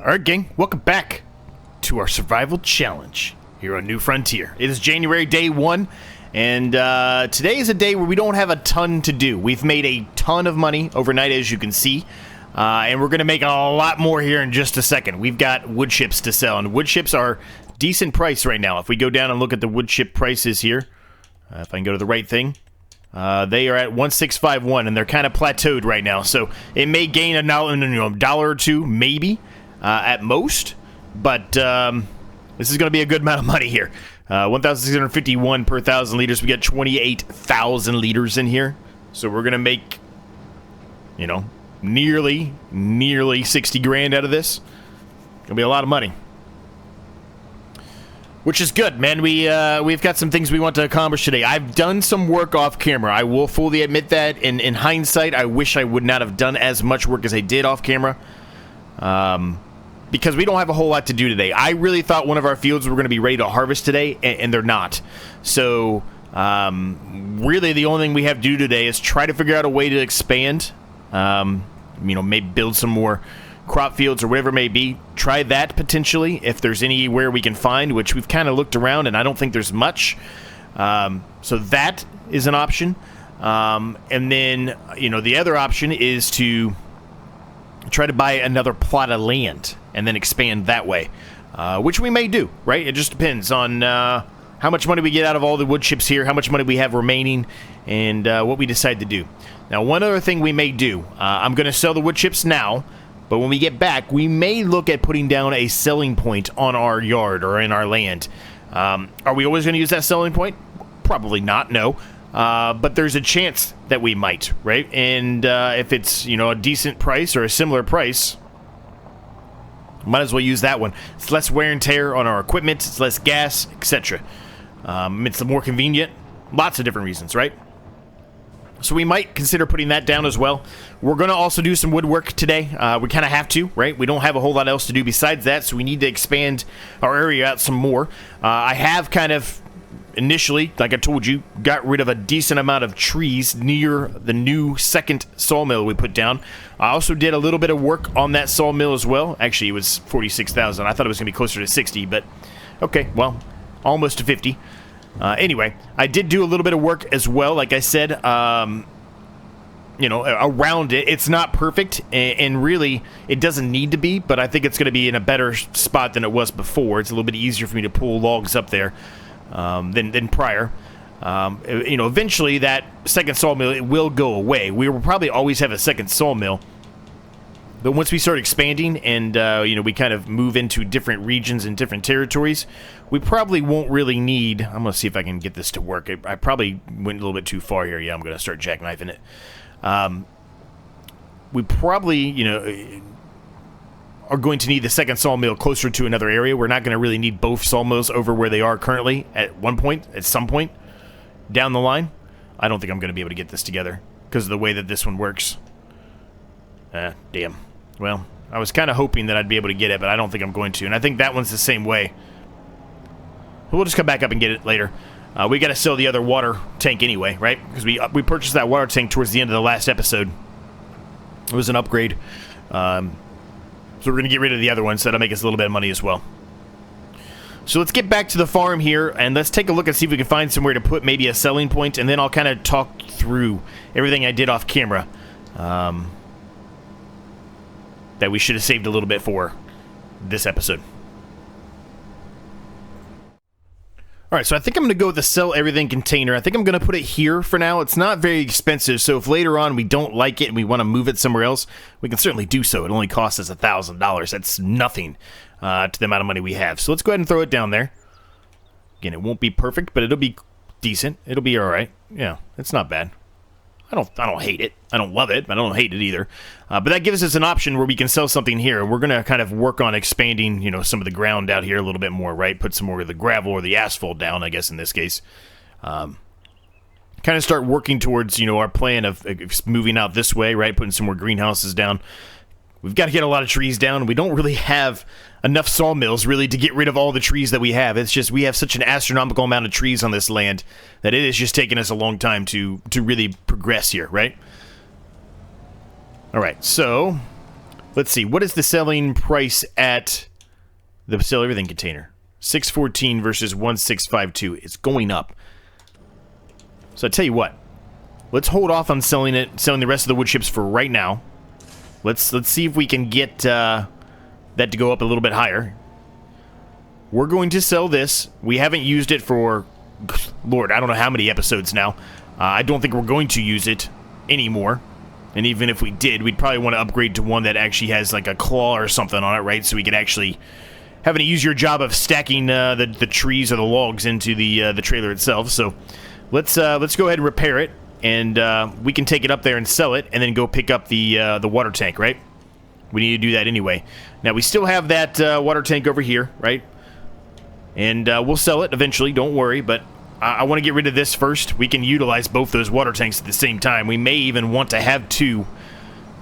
Alright gang, welcome back to our survival challenge here on New Frontier. It is January day 1, and today is a day where we don't have a ton to do. We've made a ton of money overnight, as you can see, and we're going to make a lot more here in just a second. We've got wood chips to sell, and wood chips are decent price right now. If we go down and look at the wood chip prices here, if I can go to the right thing, they are at 1651, and they're kind of plateaued right now, so it may gain a dollar or two, maybe, at most, but this is going to be a good amount of money here. 1,651 per 1,000 liters. We got 28,000 liters in here, so we're going to make, you know, nearly 60 grand out of this. Going to be a lot of money, which is good, man. We've got some things we want to accomplish today. I've done some work off camera. I will fully admit that. In hindsight, I wish I would not have done as much work as I did off camera. Because we don't have a whole lot to do today. I really thought one of our fields were going to be ready to harvest today, and they're not. So, really the only thing we have to do today is try to figure out a way to expand. Maybe build some more crop fields or whatever it may be. Try that potentially, if there's anywhere we can find, which we've kind of looked around, and I don't think there's much. So that is an option. And then, the other option is to try to buy another plot of land and then expand that way, which we may do, right? It just depends on how much money we get out of all the wood chips here, how much money we have remaining, and what we decide to do. Now, one other thing we may do, I'm going to sell the wood chips now, but when we get back, we may look at putting down a selling point on our yard or in our land. Are we always going to use that selling point? Probably not, no. But there's a chance that we might, right? And if it's, a decent price or a similar price, might as well use that one. It's less wear and tear on our equipment, it's less gas, etc. It's more convenient. Lots of different reasons, right? So we might consider putting that down as well. We're going to also do some woodwork today. We kind of have to, right? We don't have a whole lot else to do besides that, so we need to expand our area out some more. I have kind of initially, like I told you, got rid of a decent amount of trees near the new second sawmill we put down. I also did a little bit of work on that sawmill as well. Actually, it was 46,000. I thought it was going to be closer to 60, but okay, well, almost to 50. Anyway, I did do a little bit of work as well, like I said, around it. It's not perfect, and really, it doesn't need to be, but I think it's going to be in a better spot than it was before. It's a little bit easier for me to pull logs up there than prior. Eventually that second sawmill, it will go away. We will probably always have a second sawmill, but once we start expanding and we kind of move into different regions and different territories, we probably won't really need. I'm gonna see if I can get this to work. I probably went a little bit too far here. Yeah, I'm gonna start jackknifing it. We probably are going to need the second sawmill closer to another area. We're not going to really need both sawmills over where they are currently at some point down the line. I don't think I'm going to be able to get this together because of the way that this one works. Damn. Well, I was kind of hoping that I'd be able to get it, but I don't think I'm going to, and I think that one's the same way. We'll just come back up and get it later. We got to sell the other water tank anyway, right? Because we purchased that water tank towards the end of the last episode. It was an upgrade. So we're going to get rid of the other one, so that'll make us a little bit of money as well. So let's get back to the farm here, and let's take a look and see if we can find somewhere to put maybe a selling point, and then I'll kind of talk through everything I did off camera that we should have saved a little bit for this episode. Alright, so I think I'm going to go with the sell everything container. I think I'm going to put it here for now. It's not very expensive, so if later on we don't like it and we want to move it somewhere else, we can certainly do so. It only costs us $1,000. That's nothing to the amount of money we have. So let's go ahead and throw it down there. Again, it won't be perfect, but it'll be decent. It'll be alright. Yeah, it's not bad. I don't hate it. I don't love it, but I don't hate it either. But that gives us an option where we can sell something here. We're going to kind of work on expanding, some of the ground out here a little bit more, right? Put some more of the gravel or the asphalt down, I guess, in this case. Kind of start working towards, our plan of moving out this way, right? Putting some more greenhouses down. We've got to get a lot of trees down. We don't really have enough sawmills, really, to get rid of all the trees that we have. It's just we have such an astronomical amount of trees on this land that it is just taking us a long time to really progress here, right? All right, so Let's see. What is the selling price at the Sell Everything container? 614 versus 1652. It's going up. So I tell you what. Let's hold off on selling the rest of the wood chips for right now. Let's see if we can get that to go up a little bit higher. We're going to sell this. We haven't used it for, Lord, I don't know how many episodes now. I don't think we're going to use it anymore. And even if we did, we'd probably want to upgrade to one that actually has like a claw or something on it, right? So we could actually have an easier job of stacking the trees or the logs into the trailer itself. So let's go ahead and repair it, and we can take it up there and sell it, and then go pick up the water tank, right? We need to do that anyway. Now we still have that water tank over here, right? And we'll sell it eventually. Don't worry, but I want to get rid of this first. We can utilize both those water tanks at the same time. We may even want to have two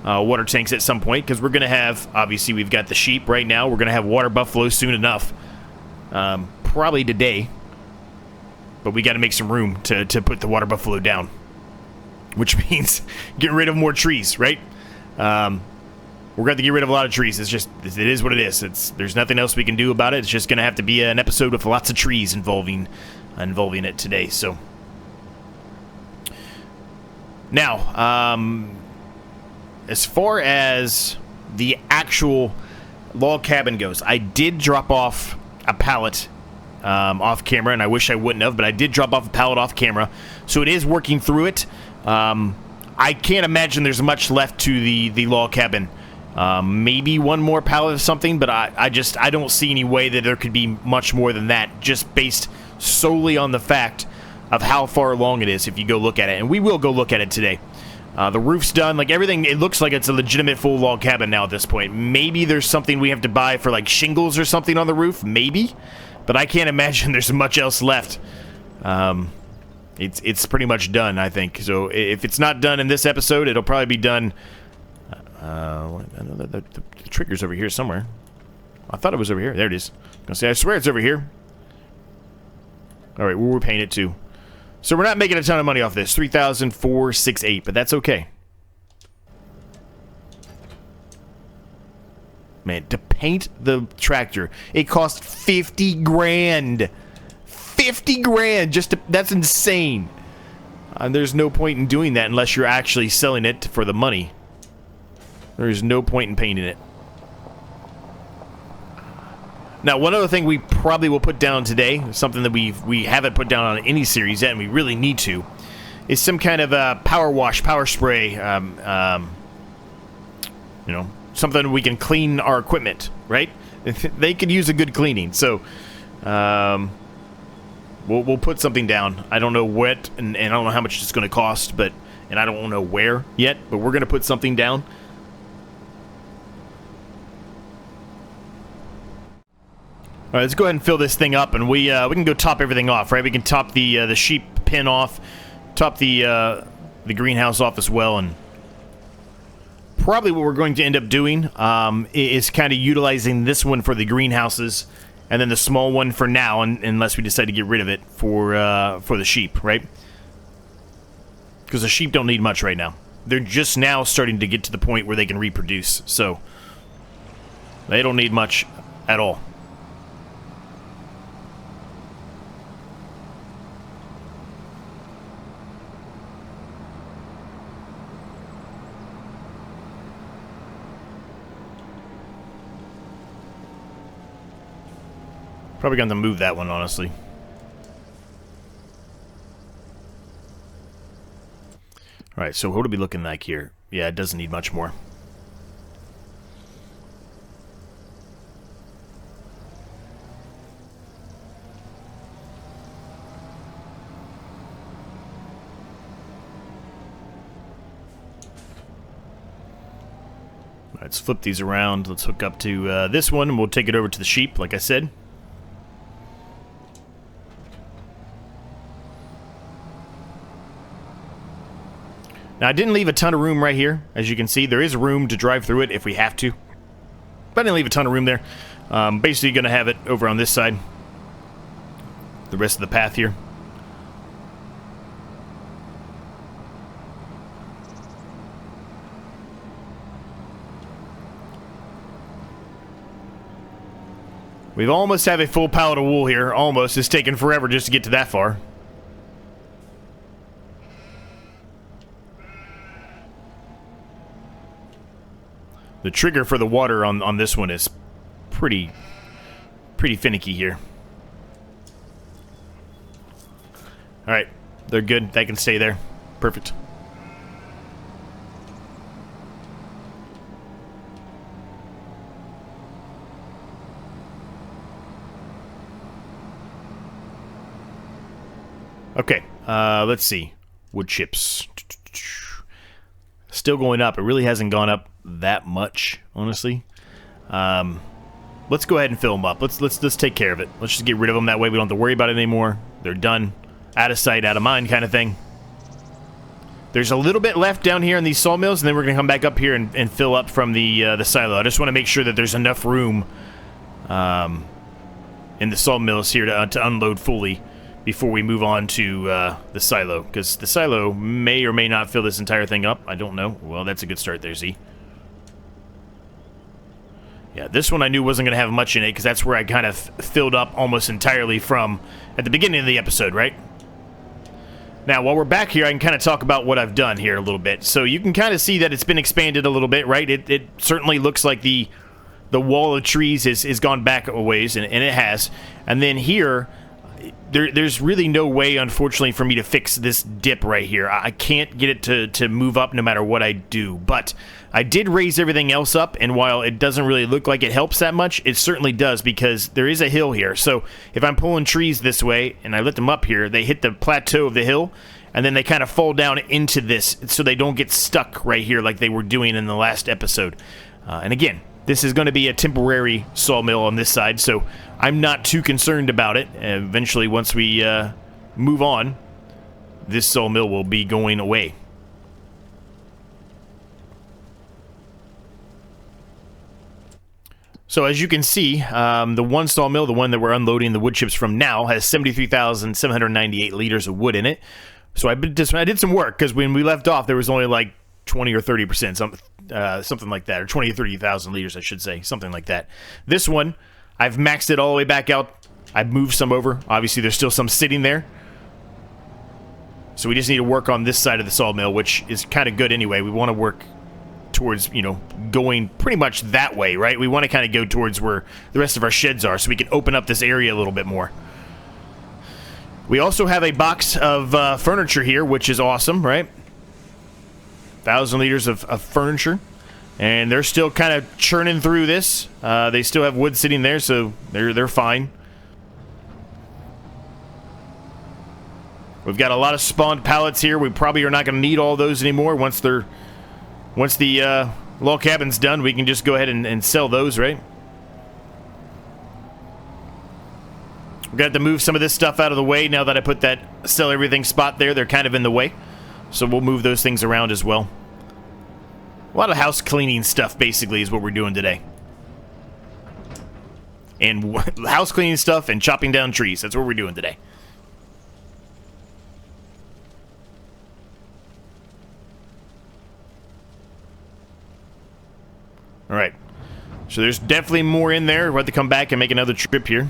water tanks at some point, because we're going to have, obviously, we've got the sheep right now. We're going to have water buffalo soon enough. Probably today. But we got to make some room to put the water buffalo down. Which means getting rid of more trees, right? We're going to get rid of a lot of trees. It's just, it is what it is. There's nothing else we can do about it. It's just going to have to be an episode with lots of trees involving it today. So now, as far as the actual log cabin goes, I did drop off a pallet off camera, and I wish I wouldn't have, but I did drop off a pallet off camera, so it is working through it. I can't imagine there's much left to the log cabin. Maybe one more pallet of something, but I don't see any way that there could be much more than that, just based solely on the fact of how far along it is if you go look at it. And we will go look at it today. The roof's done, like everything, it looks like it's a legitimate full log cabin now at this point. Maybe there's something we have to buy for like shingles or something on the roof, maybe, but I can't imagine there's much else left. It's pretty much done, I think. So if it's not done in this episode, it'll probably be done. I know that the trigger's over here somewhere. I thought it was over here. There it is. I'm gonna say, I swear it's over here. All right, we're paying it too. So we're not making a ton of money off this. 3,468, but that's okay. Man, to paint the tractor, it cost 50 grand. 50 grand just to, that's insane. There's no point in doing that unless you're actually selling it for the money. There's no point in painting it. Now, one other thing we probably will put down today, something that we haven't put down on any series yet, and we really need to, is some kind of power wash, power spray, you know, something we can clean our equipment, right? They could use a good cleaning, so we'll put something down. I don't know what, and I don't know how much it's going to cost, and I don't know where yet, but we're going to put something down. All right, let's go ahead and fill this thing up, and we can go top everything off, right? We can top the sheep pen off, top the greenhouse off as well, and probably what we're going to end up doing is kind of utilizing this one for the greenhouses, and then the small one for now, unless we decide to get rid of it for the sheep, right? Because the sheep don't need much right now. They're just now starting to get to the point where they can reproduce, so they don't need much at all. Probably going to move that one, honestly. Alright, so what are we looking like here? Yeah, it doesn't need much more. Alright, let's flip these around. Let's hook up to this one, and we'll take it over to the sheep, like I said. Now, I didn't leave a ton of room right here. As you can see, there is room to drive through it if we have to. But I didn't leave a ton of room there. Basically, going to have it over on this side. The rest of the path here. We've almost have a full pallet of wool here. Almost. It's taken forever just to get to that far. The trigger for the water on this one is pretty finicky here. Alright, they're good. They can stay there. Perfect. Okay, let's see. Wood chips. Still going up. It really hasn't gone up that much, honestly. Let's go ahead and fill them up. Let's take care of it. Let's just get rid of them. That way we don't have to worry about it anymore. They're done. Out of sight, out of mind kind of thing. There's a little bit left down here in these sawmills, and then we're going to come back up here and fill up from the silo. I just want to make sure that there's enough room in the sawmills here to unload fully before we move on to the silo, because the silo may or may not fill this entire thing up. I don't know. Well, that's a good start there, Z. Yeah, this one I knew wasn't going to have much in it, because that's where I kind of filled up almost entirely from at the beginning of the episode, right? Now, while we're back here, I can kind of talk about what I've done here a little bit. So you can kind of see that it's been expanded a little bit, right? It certainly looks like the wall of trees is gone back a ways, and it has. And then here, there's really no way, unfortunately, for me to fix this dip right here. I can't get it to move up no matter what I do. But I did raise everything else up, and while it doesn't really look like it helps that much, it certainly does, because there is a hill here. So if I'm pulling trees this way, and I let them up here, they hit the plateau of the hill, and then they kind of fall down into this, so they don't get stuck right here like they were doing in the last episode. And again, this is going to be a temporary sawmill on this side, so I'm not too concerned about it. Eventually, once we move on, this sawmill will be going away. So as you can see, the one sawmill, the one that we're unloading the wood chips from now, has 73,798 liters of wood in it. So I did some work, because when we left off, there was only like 20 or 30%, something like that, or 20 or 30,000 liters, I should say, something like that. This one, I've maxed it all the way back out. I've moved some over. Obviously, there's still some sitting there. So we just need to work on this side of the sawmill, which is kind of good anyway. We want to work towards, you know, going pretty much that way, right? We want to kind of go towards where the rest of our sheds are, so we can open up this area a little bit more. We also have a box of furniture here, which is awesome, right? 1,000 liters of furniture, and they're still kind of churning through this. They still have wood sitting there, so they're fine. We've got a lot of spawned pallets here. We probably are not going to need all those anymore. Once the log cabin's done, we can just go ahead and sell those, right? We're going to have to move some of this stuff out of the way now that I put that sell everything spot there. They're kind of in the way. So we'll move those things around as well. A lot of house cleaning stuff, basically, is what we're doing today. And house cleaning stuff and chopping down trees. That's what we're doing today. Alright. So there's definitely more in there. We'll have to come back and make another trip here.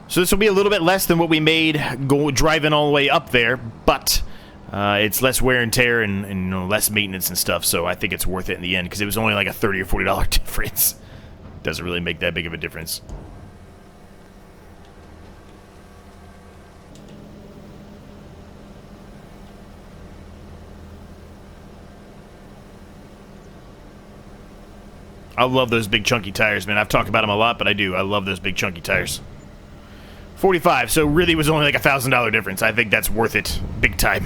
So this will be a little bit less than what we made driving all the way up there, but it's less wear and tear and you know, less maintenance and stuff, so I think it's worth it in the end, because it was only like a $30 or $40 difference. Doesn't really make that big of a difference. I love those big chunky tires, man. I've talked about them a lot, but I do. I love those big chunky tires. 45, so really it was only like a $1,000 difference. I think that's worth it, big time.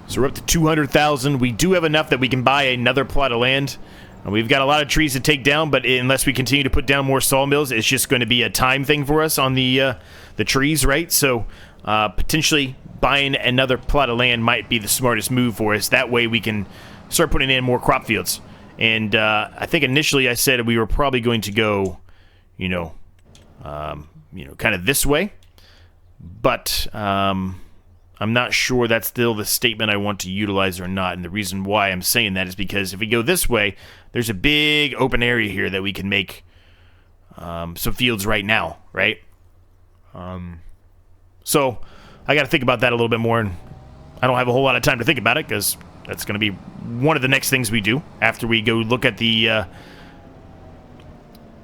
So we're up to 200,000. We do have enough that we can buy another plot of land. We've got a lot of trees to take down, but unless we continue to put down more sawmills, it's just going to be a time thing for us on the trees, right? So potentially buying another plot of land might be the smartest move for us. That way we can start putting in more crop fields. And I think initially I said we were probably going to go, you know, kind of this way. But I'm not sure that's still the statement I want to utilize or not. And the reason why I'm saying that is because if we go this way, there's a big open area here that we can make some fields right now, right? So I got to think about that a little bit more, and I don't have a whole lot of time to think about it because that's going to be one of the next things we do after we go look at the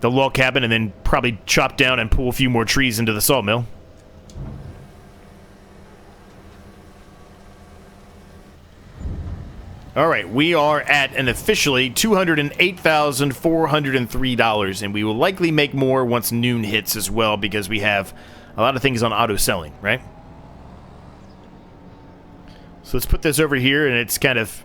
log cabin and then probably chop down and pull a few more trees into the sawmill. All right, we are at an officially $208,403, and we will likely make more once noon hits as well because we have a lot of things on auto selling, right? So let's put this over here, and it's kind of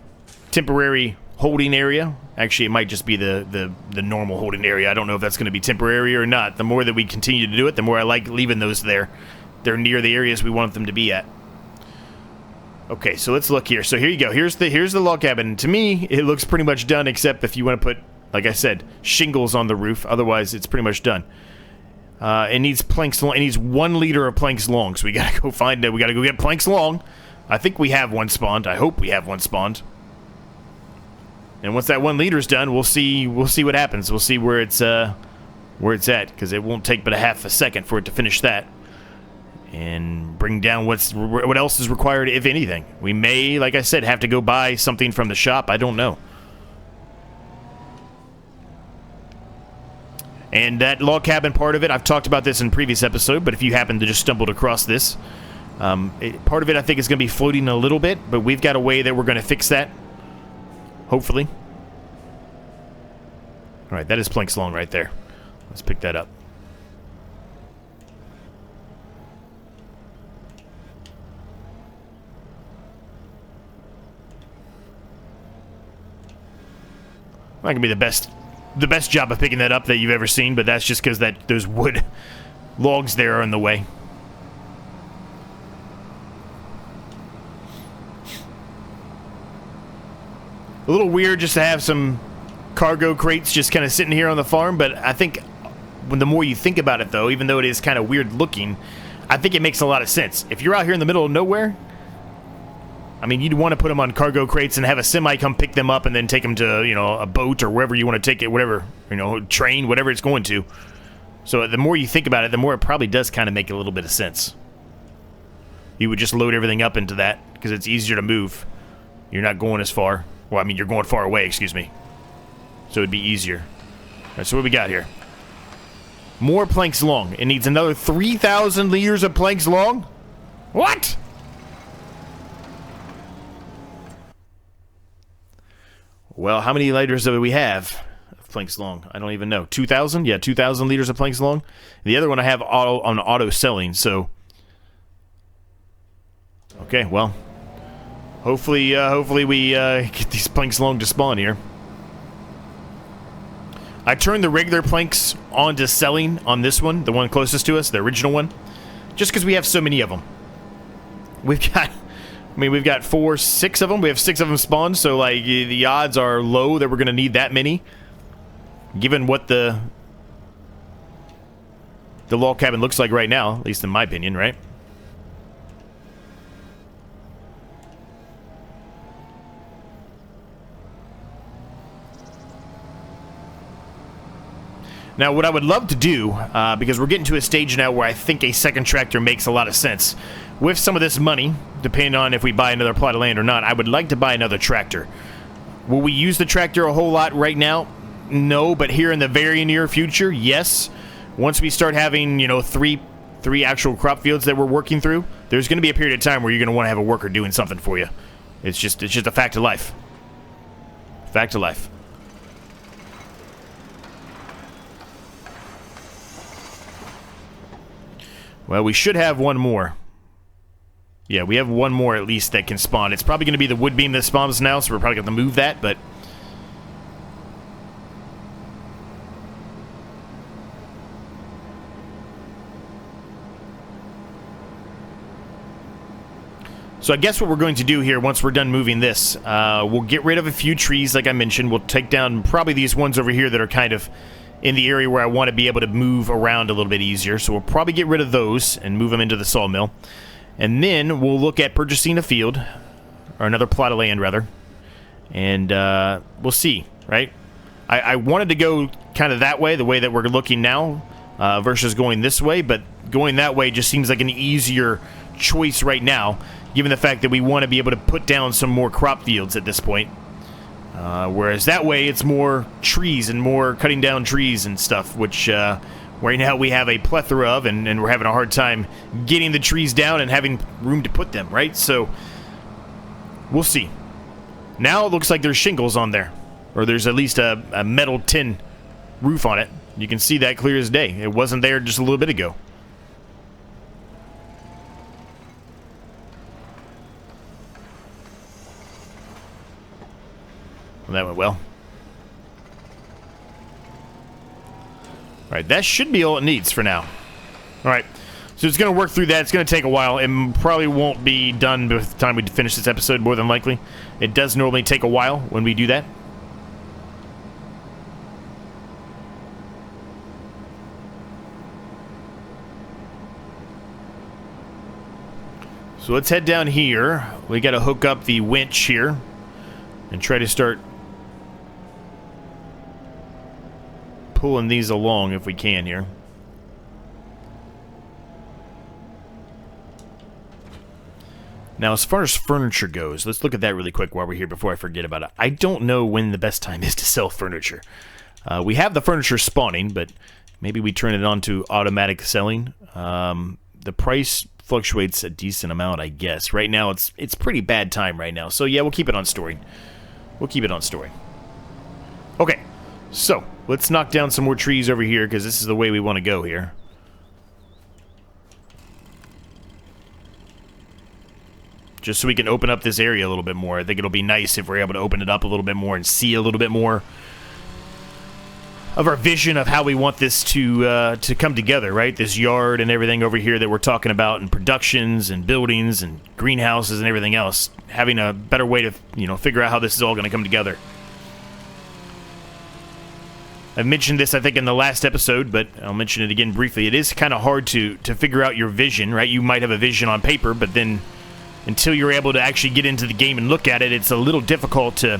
temporary holding area. Actually, it might just be the normal holding area. I don't know if that's going to be temporary or not. The more that we continue to do it, the more I like leaving those there. They're near the areas we want them to be at. Okay, so let's look here. So here you go. Here's the log cabin. To me, it looks pretty much done, except if you want to put, like I said, shingles on the roof. Otherwise, it's pretty much done. It needs planks long. It needs 1 liter of planks long. So we gotta go find it. We gotta go get planks long. I think we have one spawned. I hope we have one spawned. And once that 1 liter's done, we'll see what happens. We'll see where it's at, because it won't take but a half a second for it to finish that. And bring down what else is required, if anything. We may, like I said, have to go buy something from the shop. I don't know. And that log cabin part of it, I've talked about this in a previous episode, but if you happen to just stumbled across this, part of it I think is going to be floating a little bit, but we've got a way that we're going to fix that. Hopefully. Alright, that is planks long right there. Let's pick that up. Not gonna be the best job of picking that up that you've ever seen, but that's just because those wood logs there are in the way. A little weird just to have some cargo crates just kind of sitting here on the farm, but I think the more you think about it, though, even though it is kind of weird looking, I think it makes a lot of sense. If you're out here in the middle of nowhere, I mean, you'd want to put them on cargo crates and have a semi come pick them up and then take them to, a boat or wherever you want to take it, whatever, train, whatever it's going to. So the more you think about it, the more it probably does kind of make a little bit of sense. You would just load everything up into that because it's easier to move. You're not going as far. Well, I mean, you're going far away, excuse me. So it'd be easier. All right, so what we got here? More planks long. It needs another 3,000 liters of planks long? What? Well, how many liters do we have of planks long? I don't even know. 2,000? Yeah, 2,000 liters of planks long. The other one I have on auto selling, so... Okay, well... Hopefully we get these planks long to spawn here. I turned the regular planks on to selling on this one, the one closest to us, the original one, just because we have so many of them. We've got 6 of them. We have 6 of them spawned, so like the odds are low that we're going to need that many, given what the log cabin looks like right now, at least in my opinion, right? Now, what I would love to do, because we're getting to a stage now where I think a second tractor makes a lot of sense. With some of this money, depending on if we buy another plot of land or not, I would like to buy another tractor. Will we use the tractor a whole lot right now? No, but here in the very near future, yes. Once we start having, three actual crop fields that we're working through, there's going to be a period of time where you're going to want to have a worker doing something for you. It's just a fact of life. Fact of life. Well, we should have one more. Yeah, we have one more at least that can spawn. It's probably going to be the wood beam that spawns now, so we're probably going to move that, but... So I guess what we're going to do here, once we're done moving this, we'll get rid of a few trees, like I mentioned. We'll take down probably these ones over here that are kind of in the area where I want to be able to move around a little bit easier. So we'll probably get rid of those and move them into the sawmill. And then we'll look at purchasing a field, or another plot of land, rather. And we'll see, right? I wanted to go kind of that way, the way that we're looking now, versus going this way, but going that way just seems like an easier choice right now, given the fact that we want to be able to put down some more crop fields at this point. Whereas that way, it's more trees and more cutting down trees and stuff, which right now we have a plethora of, and we're having a hard time getting the trees down and having room to put them, right? So, we'll see. Now it looks like there's shingles on there, or there's at least a metal tin roof on it. You can see that clear as day. It wasn't there just a little bit ago. Well, that went well. Alright, that should be all it needs for now. Alright, so it's going to work through that. It's going to take a while. It probably won't be done by the time we finish this episode, more than likely. It does normally take a while when we do that. So let's head down here. We got to hook up the winch here and try to start pulling these along if we can here. Now, as far as furniture goes, let's look at that really quick while we're here before I forget about it. I don't know when the best time is to sell furniture. We have the furniture spawning, but maybe we turn it on to automatic selling. The price fluctuates a decent amount, I guess. Right now, it's pretty bad time right now. So, yeah, we'll keep it on story. We'll keep it on story. Okay, so let's knock down some more trees over here, because this is the way we want to go here. Just so we can open up this area a little bit more. I think it'll be nice if we're able to open it up a little bit more and see a little bit more of our vision of how we want this to come together, right? This yard and everything over here that we're talking about, and productions and buildings and greenhouses and everything else. Having a better way to, figure out how this is all going to come together. I've mentioned this, I think, in the last episode, but I'll mention it again briefly. It is kind of hard to figure out your vision, right? You might have a vision on paper, but then until you're able to actually get into the game and look at it, it's a little difficult to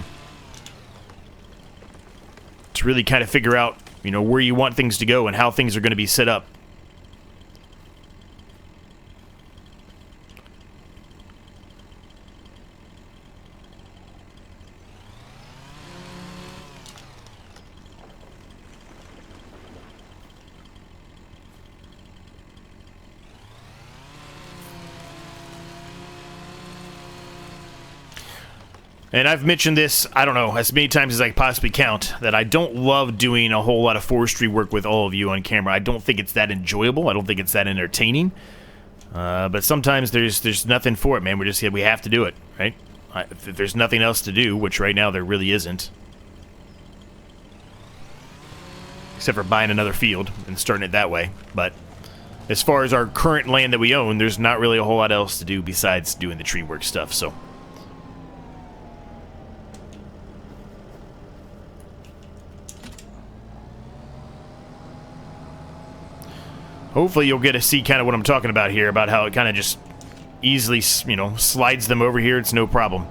really kind of figure out, where you want things to go and how things are going to be set up. And I've mentioned this, I don't know, as many times as I possibly count, that I don't love doing a whole lot of forestry work with all of you on camera. I don't think it's that enjoyable. I don't think it's that entertaining. But sometimes there's nothing for it, man. We have to do it, right? If there's nothing else to do, which right now there really isn't. Except for buying another field and starting it that way. But as far as our current land that we own, there's not really a whole lot else to do besides doing the tree work stuff, so... Hopefully you'll get to see kind of what I'm talking about here, about how it kind of just easily, slides them over here. It's no problem.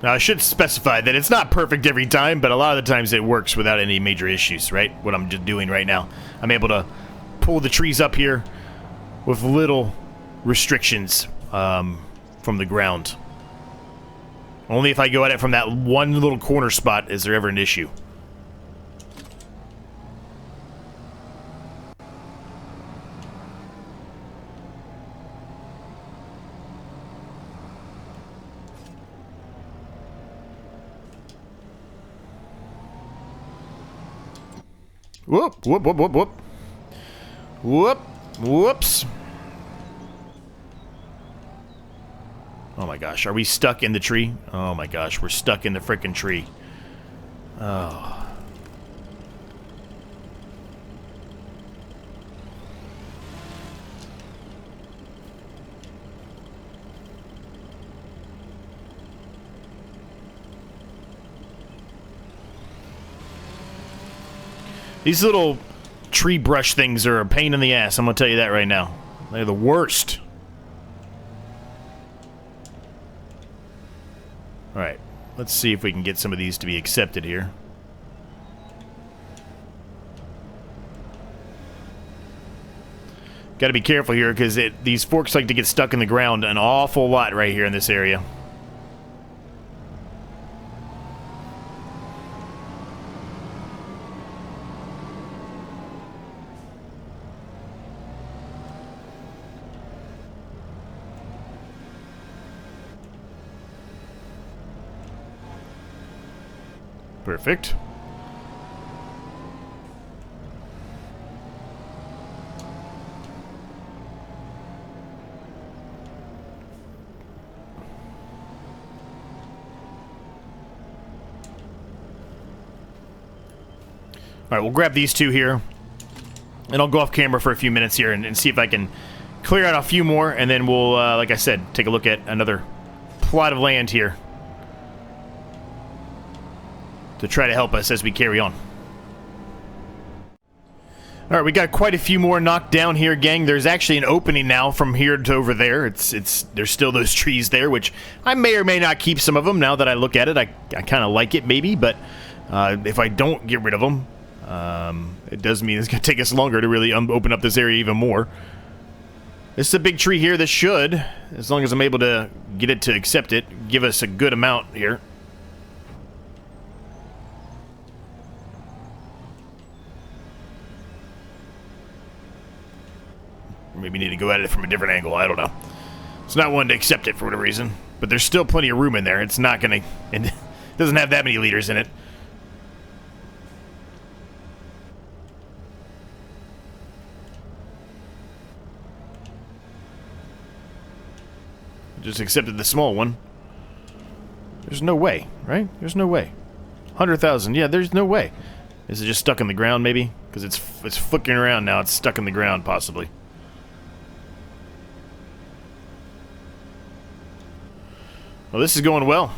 Now, I should specify that it's not perfect every time, but a lot of the times it works without any major issues, right? What I'm just doing right now. I'm able to pull the trees up here with little restrictions from the ground. Only if I go at it from that one little corner spot is there ever an issue. Whoop, whoop, whoop, whoop, whoop. Whoop, whoops. Oh my god. gosh. Are we stuck in the tree? Oh my gosh, we're stuck in the frickin' tree. Oh. These little tree brush things are a pain in the ass, I'm gonna tell you that right now. They're the worst. Alright, let's see if we can get some of these to be accepted here. Gotta be careful here, because these forks like to get stuck in the ground an awful lot right here in this area. Perfect. Alright, we'll grab these two here. And I'll go off camera for a few minutes here and see if I can clear out a few more. And then we'll, like I said, take a look at another plot of land here to try to help us as we carry on. Alright, we got quite a few more knocked down here, gang. There's actually an opening now from here to over there. There's still those trees there, which I may or may not keep some of them. Now that I look at it, I kind of like it, maybe. But if I don't get rid of them, it does mean it's going to take us longer to really open up this area even more. This is a big tree here that should, as long as I'm able to get it to accept it, give us a good amount here. Maybe need to go at it from a different angle. I don't know. It's not one to accept it for whatever reason. But there's still plenty of room in there. It's not going to... It doesn't have that many liters in it. Just accepted the small one. There's no way, right? There's no way. 100,000. Yeah, there's no way. Is it just stuck in the ground, maybe? Because it's flicking around now. It's stuck in the ground, possibly. Well, this is going well.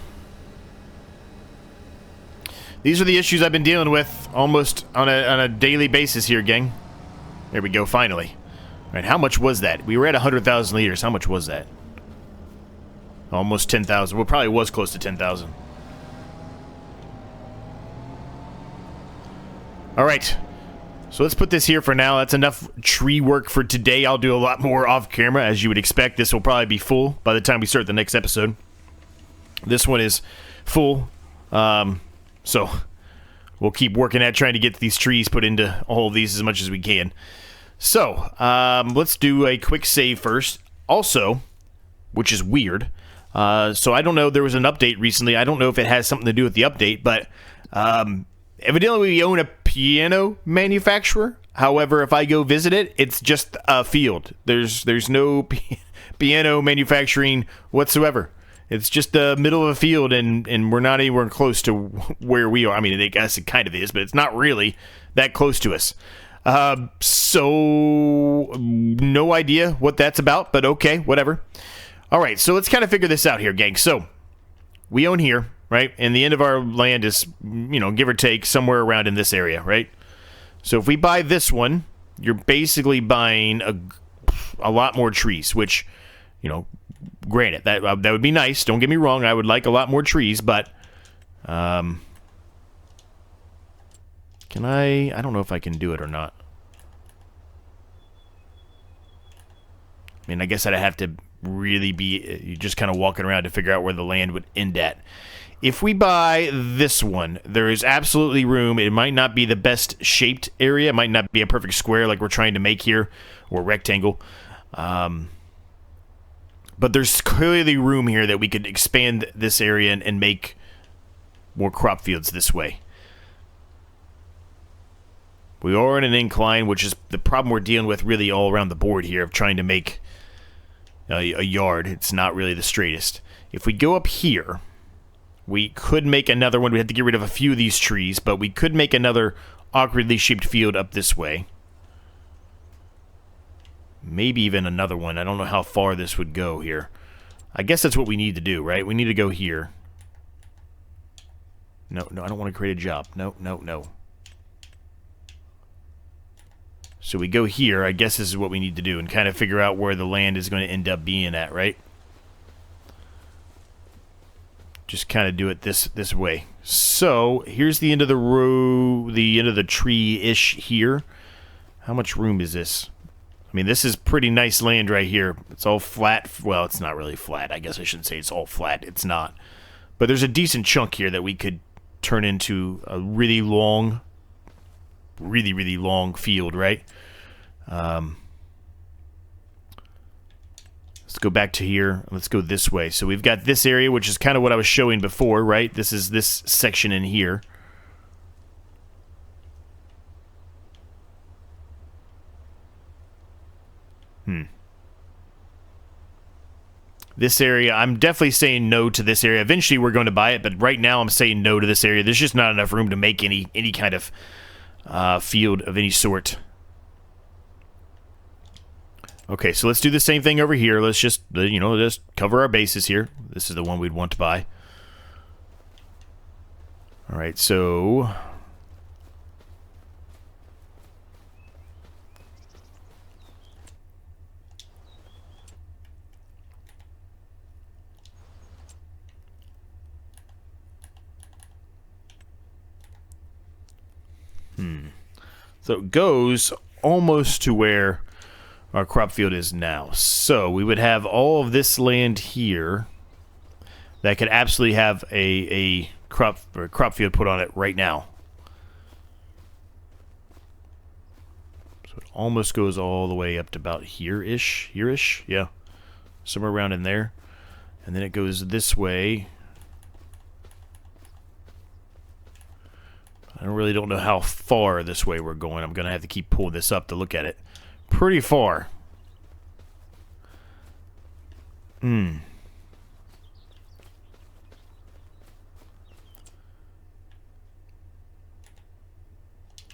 These are the issues I've been dealing with almost on a daily basis here, gang. There we go, finally. All right, how much was that? We were at 100,000 liters. How much was that? Almost 10,000. Well, probably was close to 10,000. All right. So let's put this here for now. That's enough tree work for today. I'll do a lot more off camera, as you would expect. This will probably be full by the time we start the next episode. This one is full. So we'll keep working at trying to get these trees put into all of these as much as we can. So let's do a quick save first. Also, which is weird. So I don't know. There was an update recently. I don't know if it has something to do with the update, but evidently we own a piano manufacturer. However, if I go visit it, it's just a field. There's no piano manufacturing whatsoever. It's just the middle of a field, and we're not anywhere close to where we are. I mean, I guess it kind of is, but it's not really that close to us. So no idea what that's about, but okay, whatever. All right, so let's kind of figure this out here, gang. So we own here, right? And the end of our land is, you know, give or take somewhere around in this area, right? So if we buy this one, you're basically buying a lot more trees, which, you know, granted, that would be nice. Don't get me wrong. I would like a lot more trees, but can I don't know if I can do it or not. I mean, I guess I'd have to really be just kind of walking around to figure out where the land would end at. If we buy this one, there is absolutely room. It might not be the best shaped area. It might not be a perfect square like we're trying to make here, or rectangle. But there's clearly room here that we could expand this area and make more crop fields this way. We are in an incline, which is the problem we're dealing with really all around the board here of trying to make a yard. It's not really the straightest. If we go up here, we could make another one. We have to get rid of a few of these trees, but we could make another awkwardly shaped field up this way. Maybe even another one. I don't know how far this would go here. I guess that's what we need to do, right? We need to go here. No, I don't want to create a job. No. So we go here. I guess this is what we need to do and kind of figure out where the land is going to end up being at, right? Just kind of do it this way. So here's the end of the row, the end of the tree-ish here. How much room is this? I mean, this is pretty nice land right here. It's all flat. Well, it's not really flat. I guess I shouldn't say it's all flat. It's not. But there's a decent chunk here that we could turn into a really long, really long field, right? Let's go back to here. Let's go this way. So we've got this area, which is kind of what I was showing before, right? This is this section in here. This area, I'm definitely saying no to this area. Eventually we're going to buy it, but right now I'm saying no to this area. There's just not enough room to make any kind of field of any sort. Okay, so let's do the same thing over here. Let's just, you know, just cover our bases here. This is the one we'd want to buy. All right, so... So it goes almost to where our crop field is now. So we would have all of this land here that could absolutely have a crop field put on it right now. So it almost goes all the way up to about here-ish, yeah, somewhere around in there. And then it goes this way. I really don't know how far this way we're going. I'm going to have to keep pulling this up to look at it. Pretty far. I'm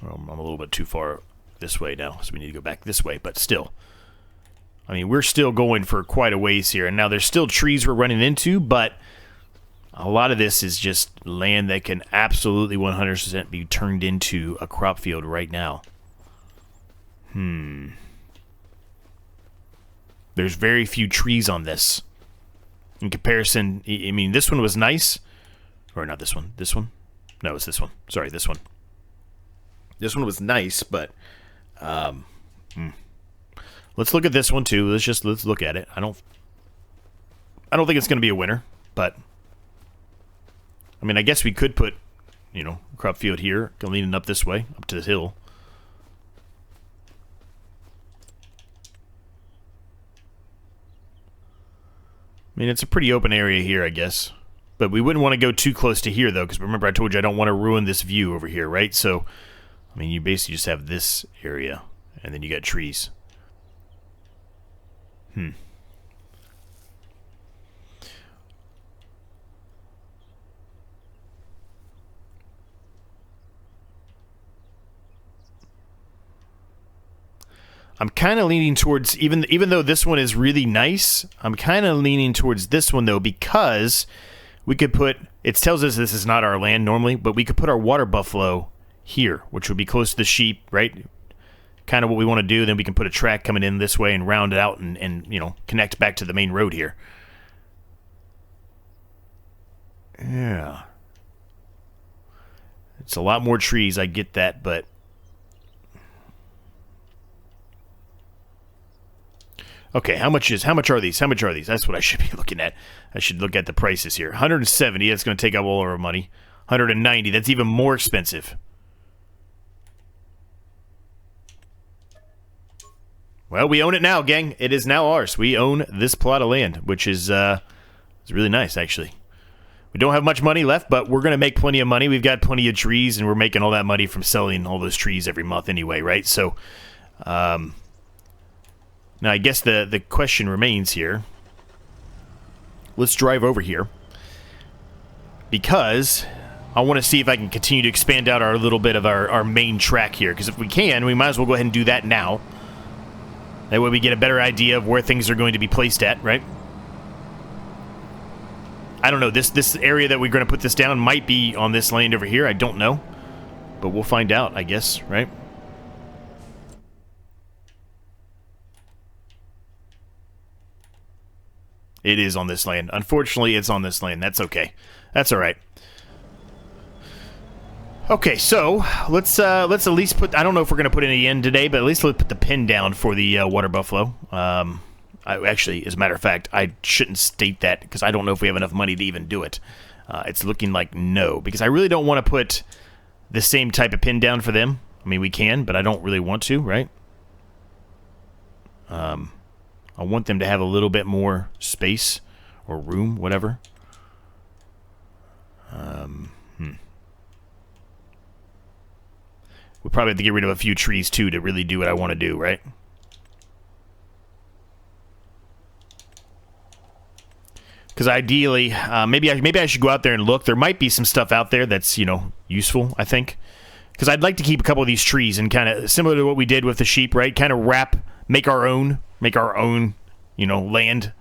a little bit too far this way now, so we need to go back this way, but still. I mean, we're still going for quite a ways here, and now there's still trees we're running into, but a lot of this is just land that can absolutely 100% be turned into a crop field right now. There's very few trees on this. In comparison, I mean, this one was nice. Or not this one. This one? No, it's this one. Sorry, this one. This one was nice, but... Let's look at this one, too. Let's look at it. I don't think it's going to be a winner, but... I mean, I guess we could put, you know, crop field here, leaning up this way, up to this hill. I mean, it's a pretty open area here, I guess. But we wouldn't want to go too close to here, though, because remember I told you I don't want to ruin this view over here, right? So, I mean, you basically just have this area, and then you got trees. I'm kind of leaning towards, even though this one is really nice, I'm kind of leaning towards this one, though, because we could put, it tells us this is not our land normally, but we could put our water buffalo here, which would be close to the sheep, right? Kind of what we want to do. Then we can put a track coming in this way and round it out and you know, connect back to the main road here. Yeah. It's a lot more trees, I get that, but... Okay, how much are these? How much are these? That's what I should be looking at. I should look at the prices here. 170, that's going to take up all our money. 190, that's even more expensive. Well, we own it now, gang. It is now ours. We own this plot of land, which is really nice, actually. We don't have much money left, but we're going to make plenty of money. We've got plenty of trees, and we're making all that money from selling all those trees every month anyway, right? So, now, I guess the question remains here. let's drive over here, because I want to see if I can continue to expand out our little bit of our main track here, because if we can, we might as well go ahead and do that now. That way we get a better idea of where things are going to be placed at, right? I don't know, this area that we're going to put this down might be on this land over here, I don't know. But we'll find out, I guess, right? It is on this land. Unfortunately, it's on this land. That's okay. That's all right. Okay, so let's at least put. I don't know if we're gonna put any in today, but at least let's put the pin down for the water buffalo. Actually, as a matter of fact, I shouldn't state that because I don't know if we have enough money to even do it. It's looking like no, because I really don't want to put the same type of pin down for them. I mean, we can, but I don't really want to, right? I want them to have a little bit more space or room, whatever. We'll probably have to get rid of a few trees, too, to really do what I want to do, right? Because ideally, maybe I should go out there and look. There might be some stuff out there that's, you know, useful, I think. Because I'd like to keep a couple of these trees and kind of, similar to what we did with the sheep, right? Kind of make our own, you know, land,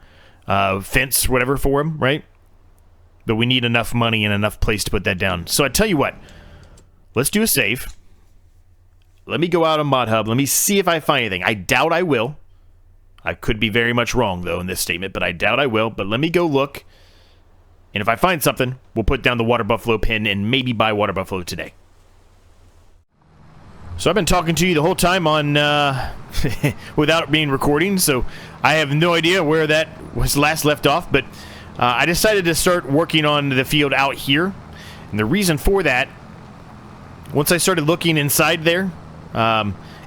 fence, whatever for them, right? But we need enough money and enough place to put that down. So I tell you what, let's do a save. Let me go out on Mod Hub. Let me see if I find anything. I doubt I will. I could be very much wrong, though, in this statement, but I doubt I will. But let me go look. And if I find something, we'll put down the water buffalo pin and maybe buy water buffalo today. So I've been talking to you the whole time on without being recording, so I have no idea where that was last left off, but I decided to start working on the field out here. And the reason for that, once I started looking inside there,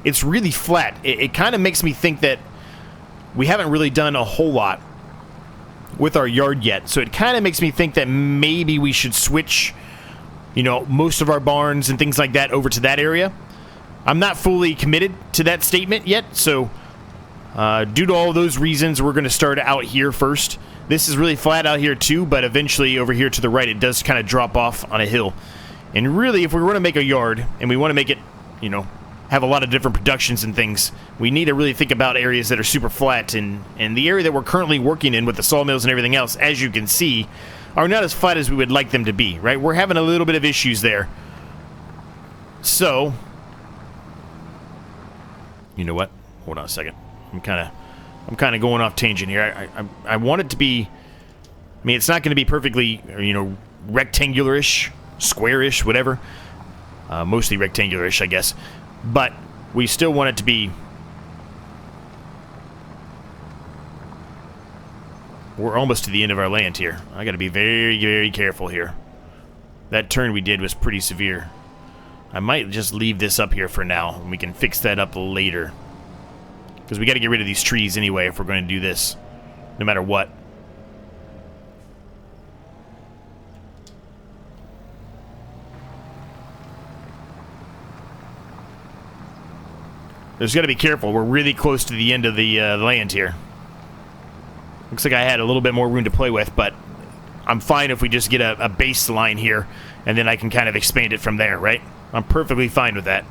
it's really flat. It kind of makes me think that we haven't really done a whole lot with our yard yet. So it kind of makes me think that maybe we should switch, you know, most of our barns and things like that over to that area. I'm not fully committed to that statement yet, so due to all those reasons, we're going to start out here first. This is really flat out here too, but eventually over here to the right, it does kind of drop off on a hill. And really, if we want to make a yard, and we want to make it, you know, have a lot of different productions and things, we need to really think about areas that are super flat. And the area that we're currently working in with the sawmills and everything else, as you can see, are not as flat as we would like them to be, right? We're having a little bit of issues there. So, you know what? Hold on a second. I'm kind of going off tangent here. I want it to be, I mean, it's not going to be perfectly, you know, rectangular-ish, square-ish, whatever. Mostly rectangular-ish, I guess. But we still want it to be... We're almost to the end of our land here. I got to be very, very careful here. That turn we did was pretty severe. I might just leave this up here for now, and we can fix that up later. Because we got to get rid of these trees anyway if we're going to do this, no matter what. There's got to be careful. We're really close to the end of the land here. Looks like I had a little bit more room to play with, but I'm fine if we just get a baseline here, and then I can kind of expand it from there, right? I'm perfectly fine with that.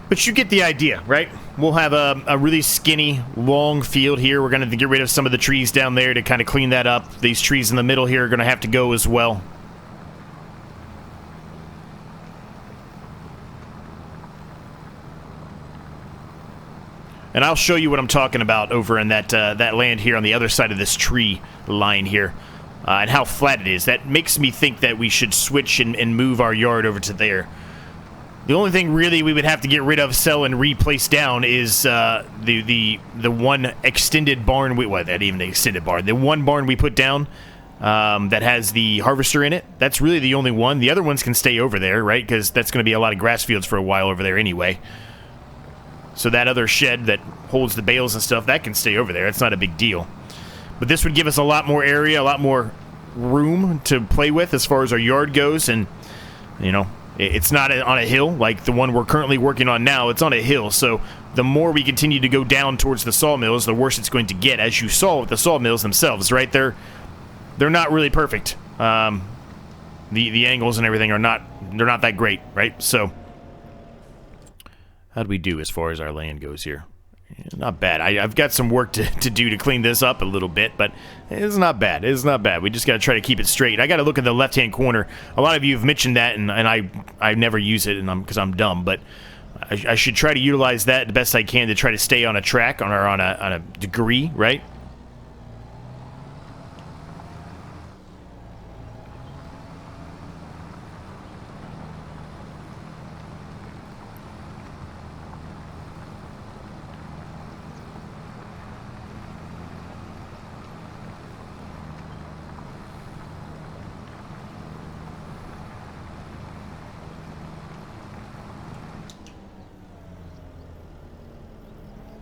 But you get the idea, right? We'll have a really skinny, long field here. We're going to get rid of some of the trees down there to kind of clean that up. These trees in the middle here are going to have to go as well. And I'll show you what I'm talking about over in that land here on the other side of this tree line here. And how flat it is. That makes me think that we should switch and move our yard over to there. The only thing really we would have to get rid of, sell, and replace down is the one extended barn. Well, that even the extended barn. The one barn we put down that has the harvester in it. That's really the only one. The other ones can stay over there, right? Because that's going to be a lot of grass fields for a while over there anyway. So that other shed that holds the bales and stuff, that can stay over there. It's not a big deal. But this would give us a lot more area, a lot more room to play with as far as our yard goes, and you know, it's not on a hill like the one we're currently working on now. It's on a hill, so the more we continue to go down towards the sawmills, the worse it's going to get, as you saw with the sawmills themselves, right? They're not really perfect. The angles and everything are not that great, right? So how'd we do as far as our land goes here? Not bad. I've got some work to do to clean this up a little bit, but it's not bad. It's not bad. We just got to try to keep it straight. I got to look at the left-hand corner. A lot of you have mentioned that, and I never use it, and because I'm dumb, but I should try to utilize that the best I can to try to stay on a track, on a degree, right?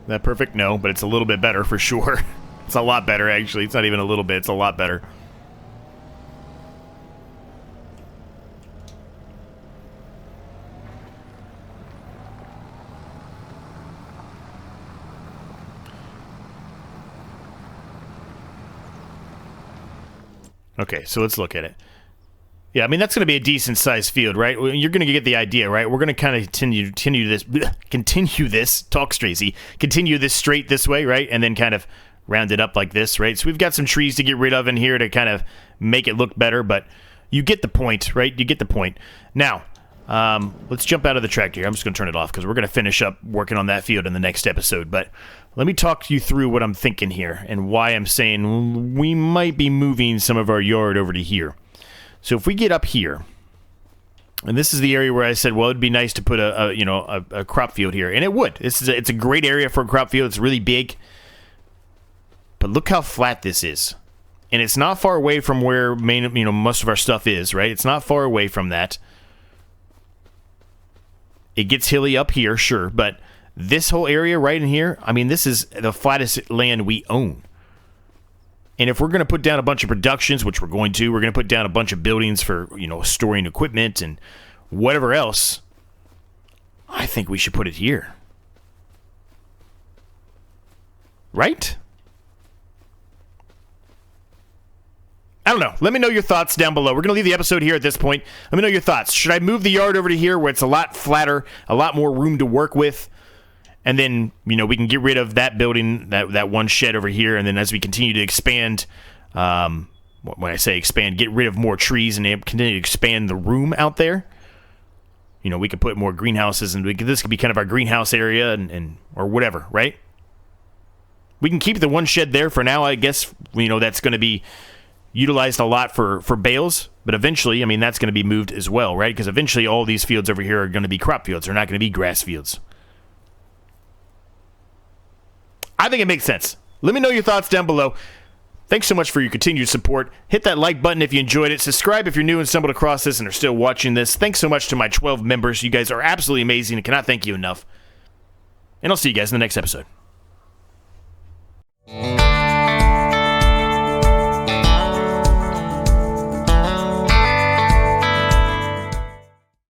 That perfect? No, but it's a little bit better for sure. It's a lot better, actually. It's not even a little bit. It's a lot better. Okay, so let's look at it. Yeah, I mean, that's going to be a decent-sized field, right? You're going to get the idea, right? We're going to kind of continue this, talk Strazy, continue this straight this way, right? And then kind of round it up like this, right? So we've got some trees to get rid of in here to kind of make it look better, but you get the point, right? You get the point. Now, let's jump out of the tractor here. I'm just going to turn it off because we're going to finish up working on that field in the next episode, but let me talk you through what I'm thinking here and why I'm saying we might be moving some of our yard over to here. So if we get up here, and this is the area where I said, well, it'd be nice to put a crop field here, and it would. It's a great area for a crop field. It's really big, but look how flat this is, and it's not far away from where most of our stuff is, right? It's not far away from that. It gets hilly up here, sure, but this whole area right in here, I mean, this is the flattest land we own. And if we're going to put down a bunch of productions, which we're going to put down a bunch of buildings for, storing equipment and whatever else, I think we should put it here. Right? I don't know. Let me know your thoughts down below. We're going to leave the episode here at this point. Let me know your thoughts. Should I move the yard over to here where it's a lot flatter, a lot more room to work with? And then, we can get rid of that building, that one shed over here. And then as we continue to expand, when I say expand, get rid of more trees and continue to expand the room out there. We could put more greenhouses, and this could be kind of our greenhouse area or whatever, right? We can keep the one shed there for now, I guess. That's going to be utilized a lot for bales. But eventually, that's going to be moved as well, right? Because eventually all these fields over here are going to be crop fields. They're not going to be grass fields. I think it makes sense. Let me know your thoughts down below. Thanks so much for your continued support. Hit that like button if you enjoyed it. Subscribe if you're new and stumbled across this and are still watching this. Thanks so much to my 12 members. You guys are absolutely amazing. I cannot thank you enough. And I'll see you guys in the next episode.